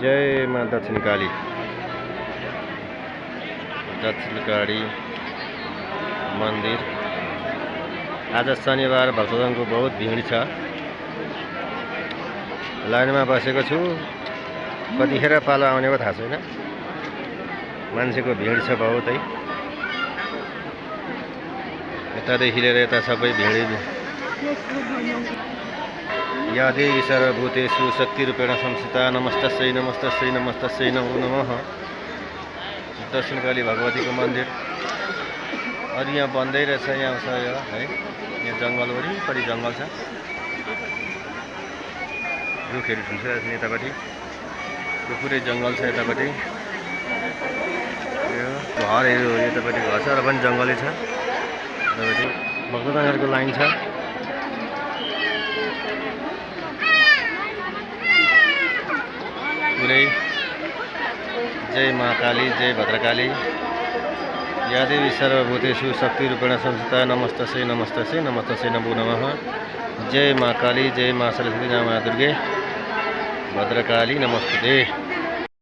जय माँ दक्षिण काली मन्दिर। आज शनिबार भक्तजनको बहुत भिड छ। लाइनमा बसेको छु, कतिखेर पालो आउने हो थाहा छैन। मान्छेको भिड छ बहुतै। यतादेखि लिएर यता सबै भिडै। या देवी सर्वभूतेषु शक्तिरूपेण संस्थिता नमस्तस्यै नमस्तस्यै नमस्तस्यै नमो नमः। दक्षिणकाली भगवतीको मन्दिर। अरू यहाँ बन्दै रहेछ, यहाँ छ यो है। यहाँ जङ्गल वरिपरि जङ्गल छ, रुखहरू ठुल्छन् यतापट्टि, यो पुरै जङ्गल छ यतापट्टि। यो घरहरू यतापट्टि घर छ र पनि जङ्गलै छ। यतापट्टि भक्तजनहरूको लाइन छ। पुरै जय माँ काली, जय भद्रकाली। या देवी सर्वभूतेषु शक्तिरूपेण संस्थिता नमस्तस्यै नमस्तस्यै नमस्तस्यै नमो नमः। जय माँ काली, जय माँ सरस्वती, जय माँ दुर्गे, भद्रकाली नमस्ते।